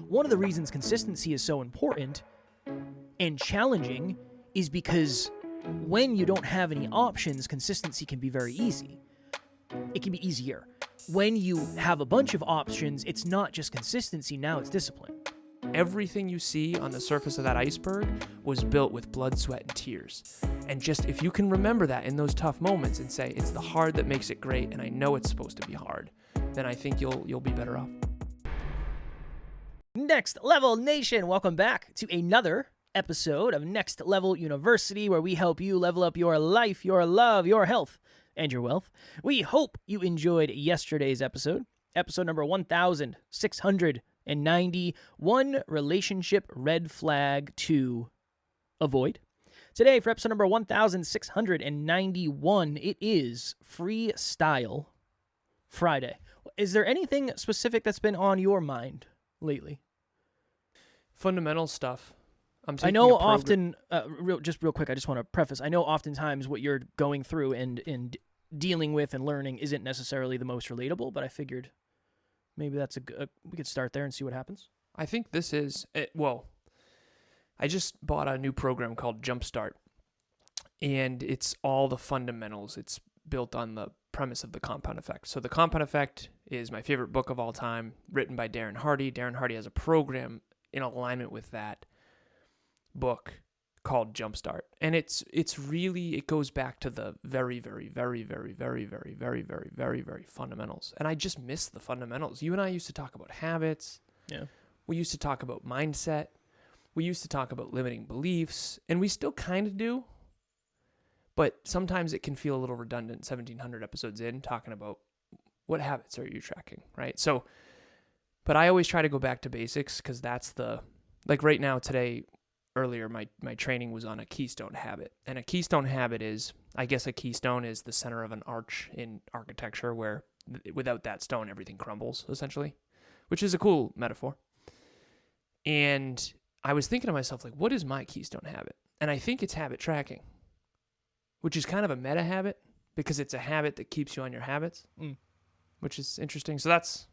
one of the reasons consistency is so important and challenging is because when you don't have any options, consistency can be very easy. It can be easier. When you have a bunch of options, it's not just consistency, now it's discipline. Everything you see on the surface of that iceberg was built with blood, sweat, and tears. And just if you can remember that in those tough moments and say, it's the hard that makes it great, and I know it's supposed to be hard, then I think you'll be better off. Next Level Nation, welcome back to another episode of Next Level University, where we help you level up your life, your love, your health, and your wealth. We hope you enjoyed yesterday's episode number 1691, relationship red flag to avoid. Today, for episode number 1691, it is Freestyle Friday. Is there anything specific that's been on your mind lately? Fundamental stuff. I know often, real quick, I just want to preface, I know oftentimes what you're going through and dealing with and learning isn't necessarily the most relatable, but I figured maybe that's we could start there and see what happens. I think this is, I just bought a new program called Jumpstart, and it's all the fundamentals. It's built on the premise of the compound effect. So the compound effect is my favorite book of all time, written by Darren Hardy. Darren Hardy has a program in alignment with that book called Jumpstart. And it's really, it goes back to the very, very, very, very, very, very, very, very, very, very fundamentals. And I just miss the fundamentals. You and I used to talk about habits. Yeah. We used to talk about mindset. We used to talk about limiting beliefs, and we still kind of do. But sometimes it can feel a little redundant 1,700 episodes in, talking about what habits are you tracking, right? So, but I always try to go back to basics, because that's like right now today, earlier, my training was on a keystone habit. And a keystone habit is, I guess a keystone is the center of an arch in architecture, where without that stone, everything crumbles, essentially, which is a cool metaphor. And I was thinking to myself, like, what is my keystone habit? And I think it's habit tracking, which is kind of a meta habit, because it's a habit that keeps you on your habits, which is interesting. So that's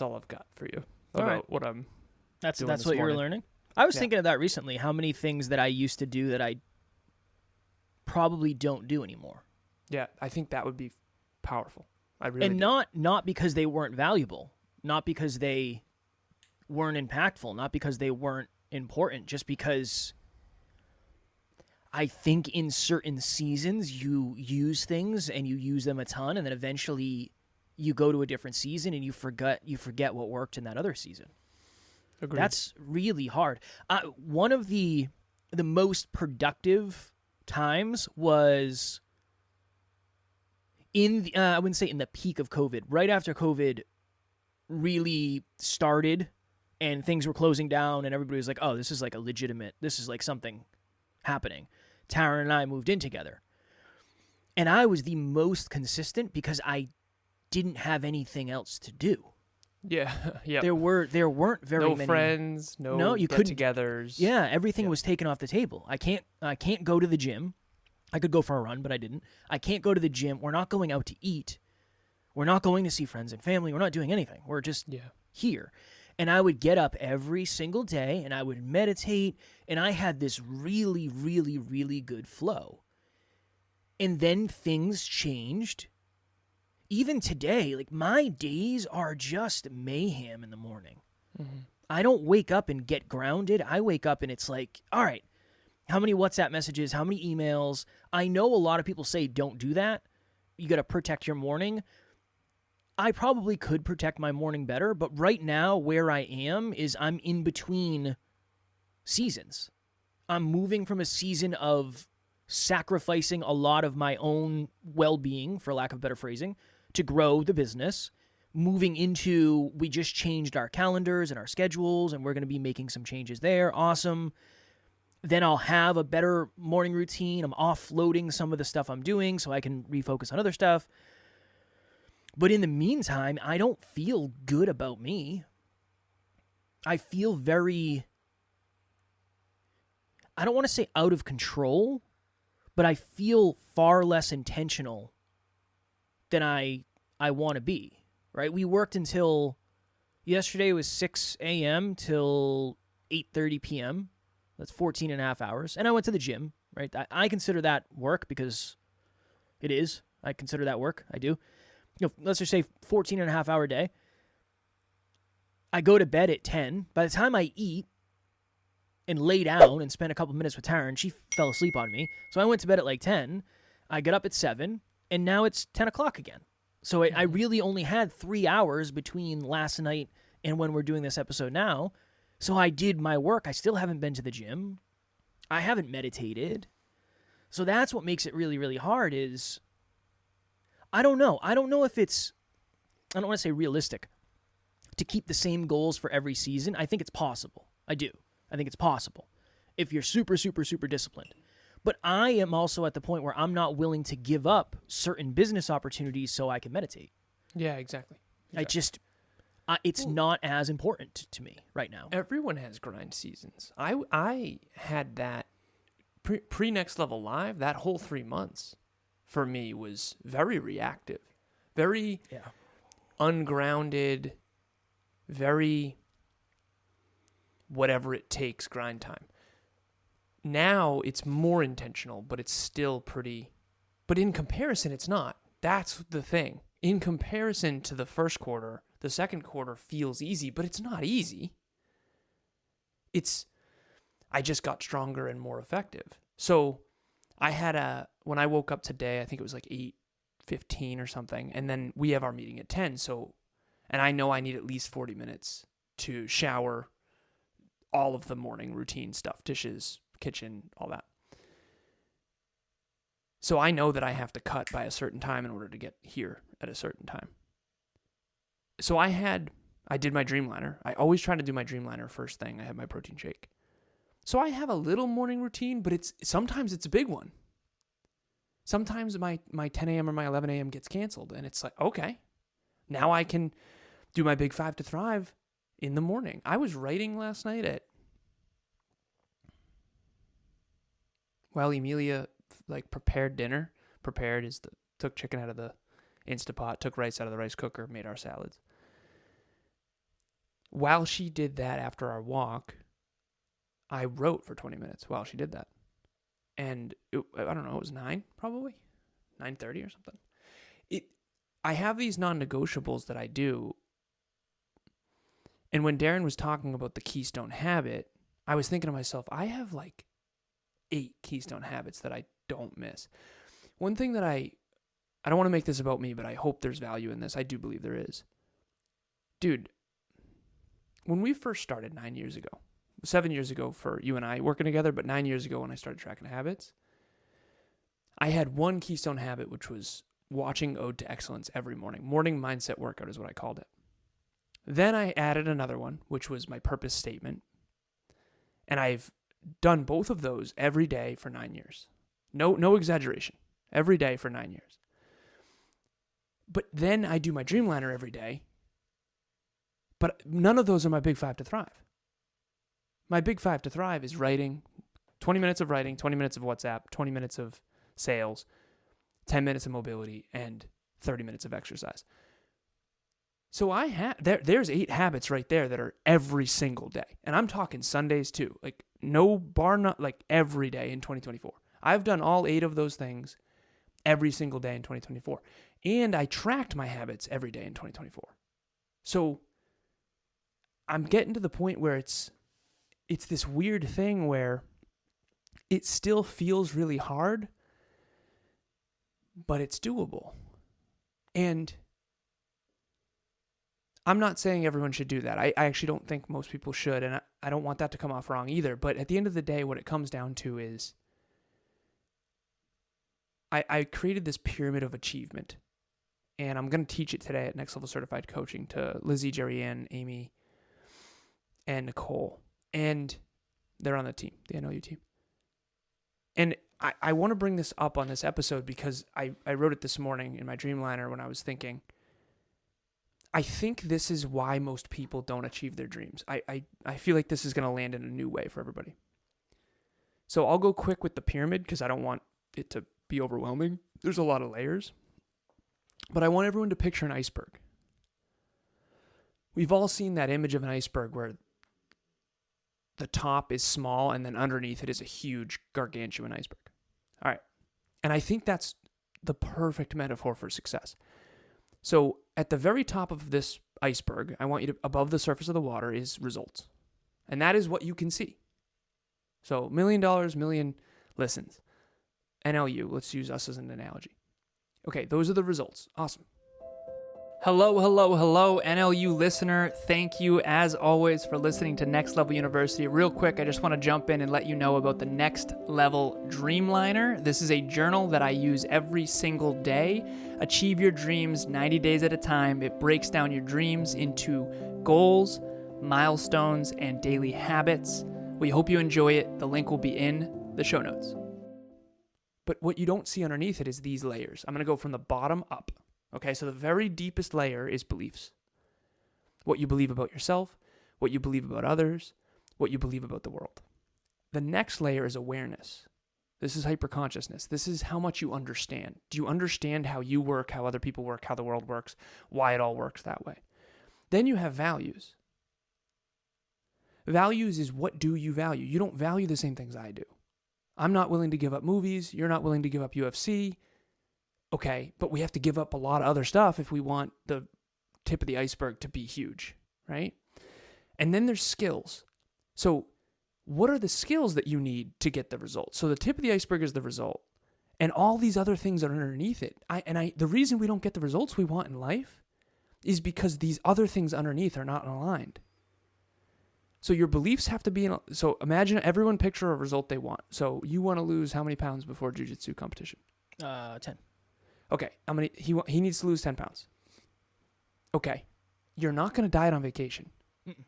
all I've got for you about what I'm That's doing what this you're morning. learning? I was thinking of that recently, how many things that I used to do that I probably don't do anymore. Yeah, I think that would be powerful. I really And do. not because they weren't valuable, not because they weren't impactful, not because they weren't important, just because I think in certain seasons you use things and you use them a ton, and then eventually you go to a different season and you forget what worked in that other season. Agreed. That's really hard. One of the most productive times was I wouldn't say in the peak of COVID, right after COVID really started and things were closing down and everybody was like, oh, this is like this is like something happening. Taryn and I moved in together. And I was the most consistent because I didn't have anything else to do. Yeah, yeah. There weren't very many friends, no you couldn't. get-togethers. Yeah, everything was taken off the table. I can't go to the gym. I could go for a run, but I didn't. I can't go to the gym. We're not going out to eat. We're not going to see friends and family. We're not doing anything. We're just here. And I would get up every single day and I would meditate, and I had this really, really, really good flow. And then things changed. Even today, like, my days are just mayhem in the morning. Mm-hmm. I don't wake up and get grounded. I wake up and it's like, all right, how many WhatsApp messages, how many emails? I know a lot of people say don't do that. You got to protect your morning. I probably could protect my morning better, but right now where I am is I'm in between seasons. I'm moving from a season of sacrificing a lot of my own well-being, for lack of better phrasing, to grow the business, moving into, we just changed our calendars and our schedules, and we're going to be making some changes there. Awesome. Then I'll have a better morning routine. I'm offloading some of the stuff I'm doing so I can refocus on other stuff. But in the meantime, I don't feel good about me. I feel very, I don't want to say out of control, but I feel far less intentional than I want to be, right? We worked until, Yesterday was 6 a.m. till 8:30 p.m. That's 14 and a half hours. And I went to the gym, right? I consider that work because it is. I consider that work. I do. Let's just say 14 and a half hour day. I go to bed at 10. By the time I eat and lay down and spend a couple minutes with Taryn, she fell asleep on me. So I went to bed at like 10. I got up at 7, and now it's 10 o'clock again. So I really only had 3 hours between last night and when we're doing this episode now. So I did my work. I still haven't been to the gym. I haven't meditated. So that's what makes it really, really hard is, I don't know. I don't know if it's, I don't want to say realistic, to keep the same goals for every season. I think it's possible. I do. I think it's possible if you're super, super, super disciplined. But I am also at the point where I'm not willing to give up certain business opportunities so I can meditate. Yeah, exactly. It's not as important to me right now. Everyone has grind seasons. I had that pre Next Level Live. That whole 3 months for me was very reactive, very ungrounded, very whatever it takes grind time. Now it's more intentional, but it's still pretty. But in comparison, it's not. That's the thing. In comparison to the first quarter, the second quarter feels easy, but it's not easy. I just got stronger and more effective. So when I woke up today, I think it was like 8:15 or something, and then we have our meeting at 10. So, and I know I need at least 40 minutes to shower, all of the morning routine stuff, dishes, kitchen, all that. So I know that I have to cut by a certain time in order to get here at a certain time. So I did my Dreamliner. I always try to do my Dreamliner first thing. I have my protein shake. So I have a little morning routine, but sometimes it's a big one. Sometimes my 10 a.m. or my 11 a.m. gets canceled, and it's like, okay, now I can do my big 5 to thrive in the morning. I was writing last night while Emilia prepared dinner. Prepared is took chicken out of the Instapot, took rice out of the rice cooker, made our salads. While she did that after our walk, I wrote for 20 minutes while she did that. And I don't know, it was 9 probably, 9:30 or something. I have these non-negotiables that I do. And when Darren was talking about the Keystone habit, I was thinking to myself, I have 8 Keystone habits that I don't miss. One thing that I don't want to make this about me, but I hope there's value in this. I do believe there is. Dude, when we first started 9 years ago, 7 years ago for you and I working together, but 9 years ago when I started tracking habits, I had one Keystone habit, which was watching Ode to Excellence every morning. Morning mindset workout is what I called it. Then I added another one, which was my purpose statement. And I've done both of those every day for 9 years. No exaggeration. Every day for 9 years. But then I do my Dreamliner every day. But none of those are my big 5 to thrive. My big 5 to thrive is writing, 20 minutes of writing, 20 minutes of WhatsApp, 20 minutes of sales, 10 minutes of mobility, and 30 minutes of exercise. So there's 8 habits right there that are every single day. And I'm talking Sundays too. Every day in 2024. I've done all 8 of those things every single day in 2024. And I tracked my habits every day in 2024. So I'm getting to the point where it's this weird thing where it still feels really hard, but it's doable. And I'm not saying everyone should do that. I actually don't think most people should, and I don't want that to come off wrong either. But at the end of the day, what it comes down to is I created this pyramid of achievement, and I'm going to teach it today at Next Level Certified Coaching to Lizzie, Jerry Ann, Amy, and Nicole. And they're on the team, the NLU team. And I want to bring this up on this episode because I wrote it this morning in my Dreamliner when I was thinking, I think this is why most people don't achieve their dreams. I feel like this is going to land in a new way for everybody. So I'll go quick with the pyramid because I don't want it to be overwhelming. There's a lot of layers. But I want everyone to picture an iceberg. We've all seen that image of an iceberg where the top is small and then underneath it is a huge gargantuan iceberg. All right. And I think that's the perfect metaphor for success. So at the very top of this iceberg, I want you to, above the surface of the water is results. And that is what you can see. So $1 million, million listens. NLU, let's use us as an analogy. Okay, those are the results. Awesome. Hello, hello, hello, NLU listener. Thank you, as always, for listening to Next Level University. Real quick, I just want to jump in and let you know about the Next Level Dreamliner. This is a journal that I use every single day. Achieve your dreams 90 days at a time. It breaks down your dreams into goals, milestones, and daily habits. We hope you enjoy it. The link will be in the show notes. But what you don't see underneath it is these layers. I'm going to go from the bottom up. Okay, so the very deepest layer is beliefs. What you believe about yourself, what you believe about others, what you believe about the world. The next layer is awareness. This is hyperconsciousness. This is how much you understand. Do you understand how you work, how other people work, how the world works, why it all works that way? Then you have values. Values is what do you value? You don't value the same things I do. I'm not willing to give up movies. You're not willing to give up UFC. Okay, but we have to give up a lot of other stuff if we want the tip of the iceberg to be huge, right? And then there's skills. So what are the skills that you need to get the result? So the tip of the iceberg is the result. And all these other things are underneath it. The reason we don't get the results we want in life is because these other things underneath are not aligned. So your beliefs have to be in. So imagine everyone picture a result they want. So you want to lose how many pounds before jiu-jitsu competition? 10. Okay, he needs to lose 10 pounds. Okay, you're not going to diet on vacation. Mm-mm.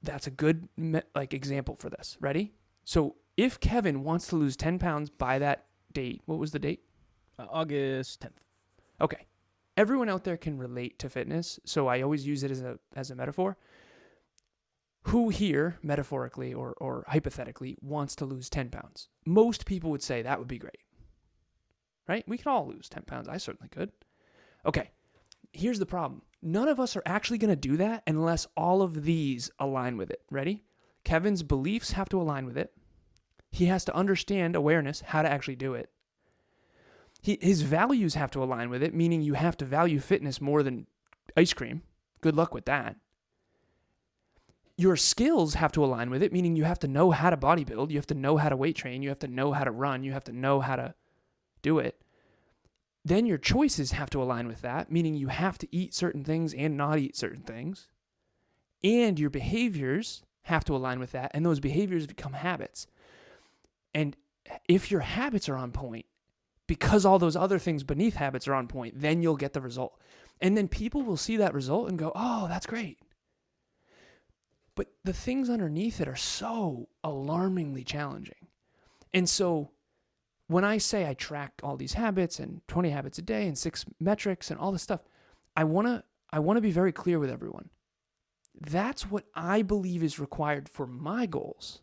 That's a good example for this. Ready? So if Kevin wants to lose 10 pounds by that date, what was the date? August 10th. Okay, everyone out there can relate to fitness, so I always use it as a metaphor. Who here, metaphorically or hypothetically, wants to lose 10 pounds? Most people would say that would be great. Right? We can all lose 10 pounds. I certainly could. Okay, here's the problem. None of us are actually going to do that unless all of these align with it. Ready? Kevin's beliefs have to align with it. He has to understand awareness, how to actually do it. His values have to align with it, meaning you have to value fitness more than ice cream. Good luck with that. Your skills have to align with it, meaning you have to know how to bodybuild. You have to know how to weight train. You have to know how to run. You have to know how to do it. Then your choices have to align with that, meaning you have to eat certain things and not eat certain things. And your behaviors have to align with that, and those behaviors become habits. And if your habits are on point, because all those other things beneath habits are on point, then you'll get the result. And then people will see that result and go, oh, that's great. But the things underneath it are so alarmingly challenging. And so when I say I track all these habits and 20 habits a day and 6 metrics and all this stuff, I want to be very clear with everyone. That's what I believe is required for my goals.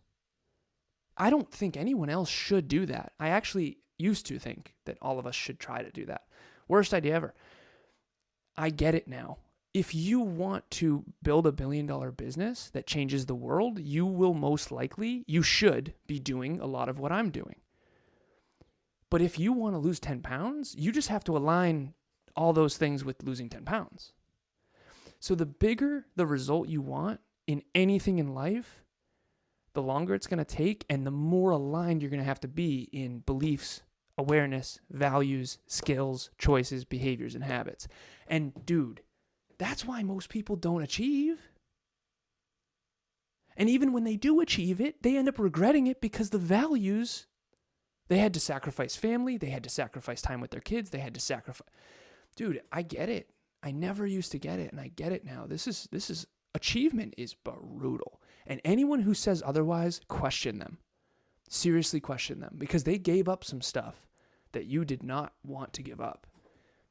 I don't think anyone else should do that. I actually used to think that all of us should try to do that. Worst idea ever. I get it now. If you want to build $1 billion business that changes the world, you should be doing a lot of what I'm doing. But if you want to lose 10 pounds, you just have to align all those things with losing 10 pounds. So the bigger the result you want in anything in life, the longer it's going to take and the more aligned you're going to have to be in beliefs, awareness, values, skills, choices, behaviors, and habits. And dude, that's why most people don't achieve. And even when they do achieve it, they end up regretting it because the values, they had to sacrifice family. They had to sacrifice time with their kids. They had to sacrifice. Dude, I get it. I never used to get it, and I get it now. This is achievement is brutal. And anyone who says otherwise, question them. Seriously question them, because they gave up some stuff that you did not want to give up.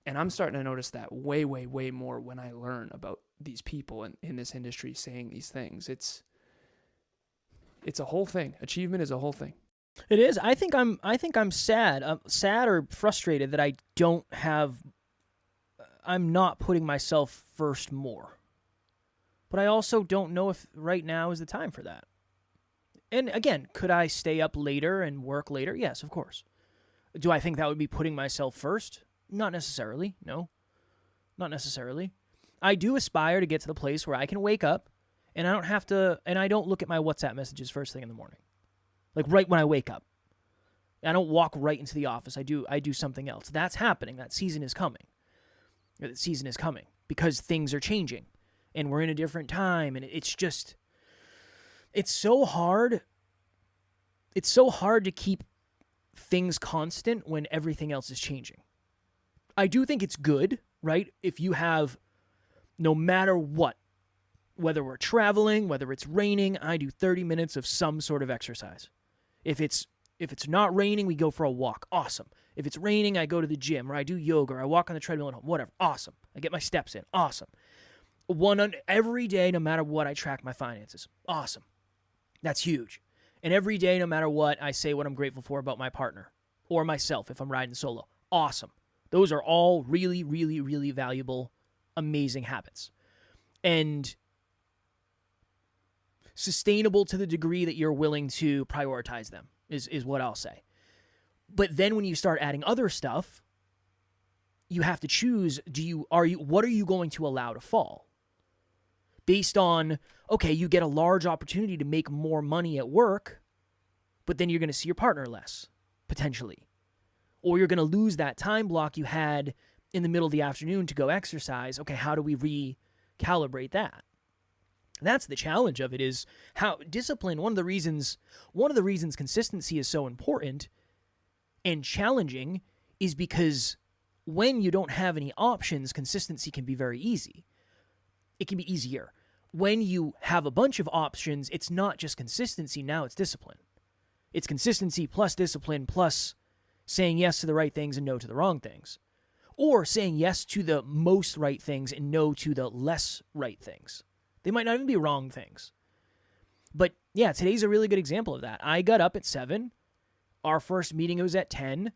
And I'm starting to notice that way, way, way more when I learn about these people in this industry saying these things. It's a whole thing. Achievement is a whole thing. It is. I think I'm sad. I'm sad or frustrated that I'm not putting myself first more. But I also don't know if right now is the time for that. And again, could I stay up later and work later? Yes, of course. Do I think that would be putting myself first? Not necessarily. No, not necessarily. I do aspire to get to the place where I can wake up and I don't have to, and I don't look at my WhatsApp messages first thing in the morning. Like right when I wake up. I don't walk right into the office. I do something else. That's happening. That season is coming. That season is coming because things are changing and we're in a different time, and it's so hard. It's so hard to keep things constant when everything else is changing. I do think it's good, right? If you have, no matter what, whether we're traveling, whether it's raining, I do 30 minutes of some sort of exercise. If it's not raining, we go for a walk. Awesome. If it's raining, I go to the gym, or I do yoga, or I walk on the treadmill at home. Whatever. Awesome. I get my steps in. Awesome. Every day, no matter what, I track my finances. Awesome. That's huge. And every day, no matter what, I say what I'm grateful for about my partner or myself if I'm riding solo. Awesome. Those are all really, really, really valuable, amazing habits. And sustainable to the degree that you're willing to prioritize them is what I'll say. But then when you start adding other stuff, you have to choose, what are you going to allow to fall? Based on, okay, you get a large opportunity to make more money at work, but then you're going to see your partner less, potentially. Or you're going to lose that time block you had in the middle of the afternoon to go exercise. Okay, how do we recalibrate that? That's the challenge of it, is how discipline, one of the reasons consistency is so important and challenging is because when you don't have any options, consistency can be very easy. It can be easier. When you have a bunch of options, it's not just consistency, now it's discipline. It's consistency plus discipline plus saying yes to the right things and no to the wrong things. Or saying yes to the most right things and no to the less right things. They might not even be wrong things. But yeah, today's a really good example of that. I got up at 7. Our first meeting was at 10.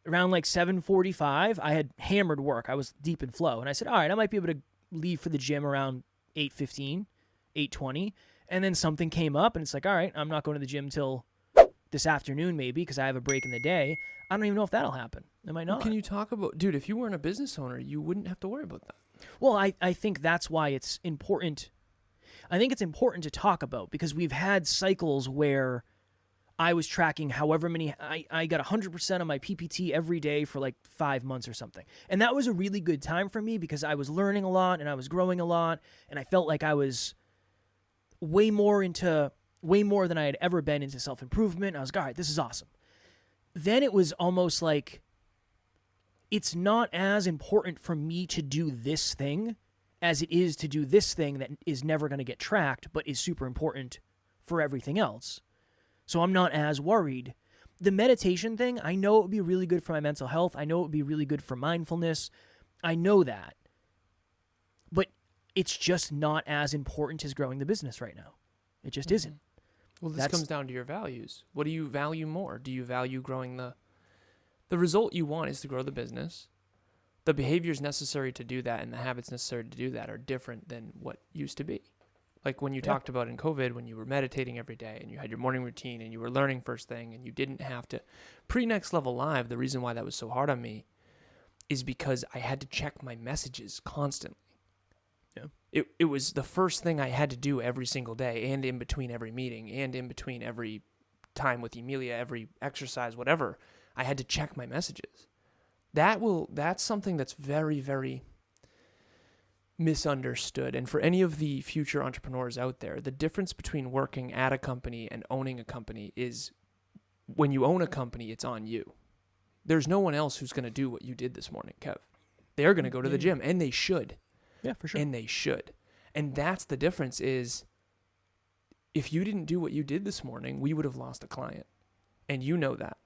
Around like 7:45, I had hammered work. I was deep in flow. And I said, all right, I might be able to leave for the gym around 8:15, 8:20. And then something came up and it's like, all right, I'm not going to the gym till this afternoon maybe because I have a break in the day. I don't even know if that'll happen. It might not. Well, can you talk about, dude, if you weren't a business owner, you wouldn't have to worry about that. Well, I think that's why it's important. I think it's important to talk about because we've had cycles where I was tracking however many, I got 100% of my PPT every day for like 5 months or something. And that was a really good time for me because I was learning a lot and I was growing a lot and I felt like I was way more than I had ever been into self-improvement. I was like, all right, this is awesome. Then it was almost like it's not as important for me to do this thing as it is to do this thing that is never going to get tracked but is super important for everything else. So I'm not as worried. The meditation thing, I know it would be really good for my mental health. I know it would be really good for mindfulness. I know that. But it's just not as important as growing the business right now. It just isn't. Well, this comes down to your values. What do you value more? Do you value growing the result you want is to grow the business. The behaviors necessary to do that and the habits necessary to do that are different than what used to be. Like when you talked about in COVID, when you were meditating every day and you had your morning routine and you were learning first thing and you didn't have to. Pre-Next Level Live, the reason why that was so hard on me is because I had to check my messages constantly. Yeah. It was the first thing I had to do every single day and in between every meeting and in between every time with Emilia, every exercise, whatever. I had to check my messages. That's something that's very, very misunderstood. And for any of the future entrepreneurs out there, the difference between working at a company and owning a company is when you own a company, it's on you. There's no one else who's going to do what you did this morning, Kev. They're going to go to the gym, and they should. Yeah, for sure. And they should. And that's the difference is if you didn't do what you did this morning, we would have lost a client. And you know that.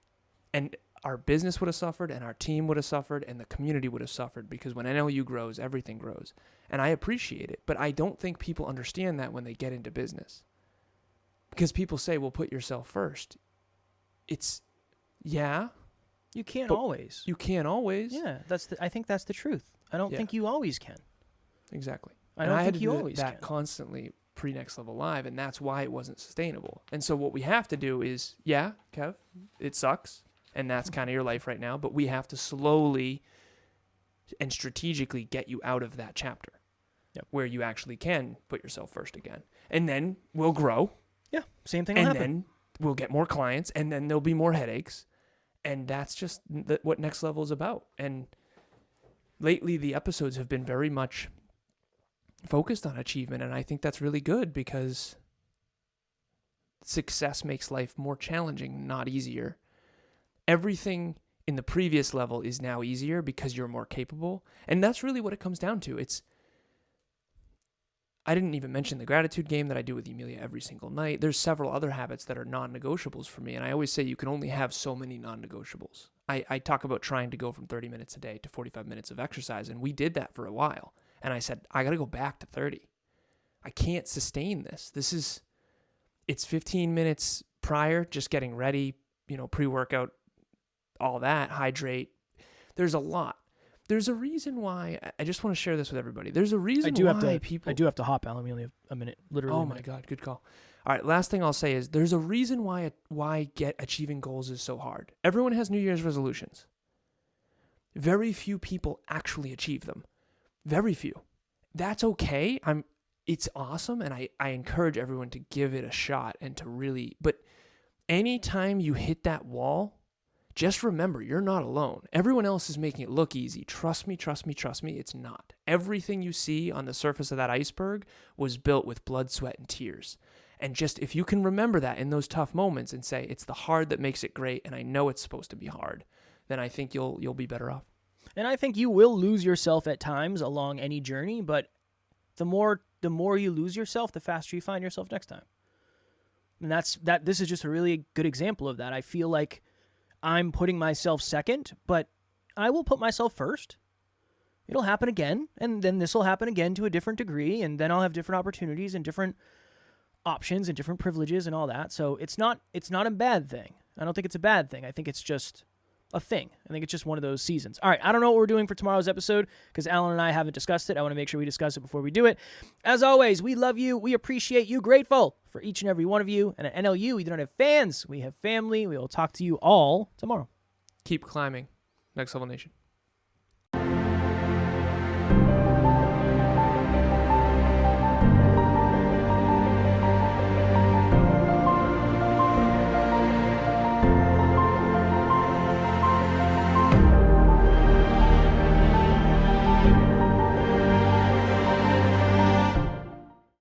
And our business would have suffered, and our team would have suffered, and the community would have suffered because when NLU grows, everything grows. And I appreciate it, but I don't think people understand that when they get into business. Because people say, well, put yourself first. You can't always. You can't always. Yeah, I think that's the truth. I don't think you always can. Exactly. I don't think had to you do always that can. constantly pre-Next Level Live, and that's why it wasn't sustainable. And so what we have to do is, yeah, Kev, it sucks, and that's kind of your life right now, but we have to slowly and strategically get you out of that chapter where you actually can put yourself first again. And then we'll grow. Yeah, same thing will and happen. then we'll get more clients, and then there'll be more headaches. And that's just what Next Level is about. And lately, the episodes have been very much focused on achievement, and I think that's really good because success makes life more challenging, not easier. Everything in the previous level is now easier because you're more capable, and that's really what it comes down to. I didn't even mention the gratitude game that I do with Emilia every single night. There's several other habits that are non-negotiables for me, and I always say you can only have so many non-negotiables. I talk about trying to go from 30 minutes a day to 45 minutes of exercise, and we did that for a while. And I said, I got to go back to 30. I can't sustain this. It's 15 minutes prior, just getting ready, pre-workout, all that, hydrate. There's a lot. There's a reason why, I just want to share this with everybody. There's a reason why people... I do have to hop, Alan. We only have a minute, literally. Oh my God, good call. All right, last thing I'll say is there's a reason why achieving goals is so hard. Everyone has New Year's resolutions. Very few people actually achieve them. Very few. That's okay. It's awesome, and I encourage everyone to give it a shot and to really... But anytime you hit that wall, just remember, you're not alone. Everyone else is making it look easy. Trust me, it's not. Everything you see on the surface of that iceberg was built with blood, sweat, and tears. And just if you can remember that in those tough moments and say, it's the hard that makes it great, and I know it's supposed to be hard, then I think you'll be better off. And I think you will lose yourself at times along any journey, but the more you lose yourself, the faster you find yourself next time. And this is just a really good example of that. I feel like I'm putting myself second, but I will put myself first. It'll happen again, and then this will happen again to a different degree, and then I'll have different opportunities and different options and different privileges and all that. So it's not a bad thing. I don't think it's a bad thing. I think it's just a thing. I think it's just one of those seasons. All right, I don't know what we're doing for tomorrow's episode because Alan and I haven't discussed it. I want to make sure we discuss it before we do it. As always, we love you. We appreciate you. Grateful for each and every one of you. And at NLU, we don't have fans. We have family. We will talk to you all tomorrow. Keep climbing. Next Level Nation.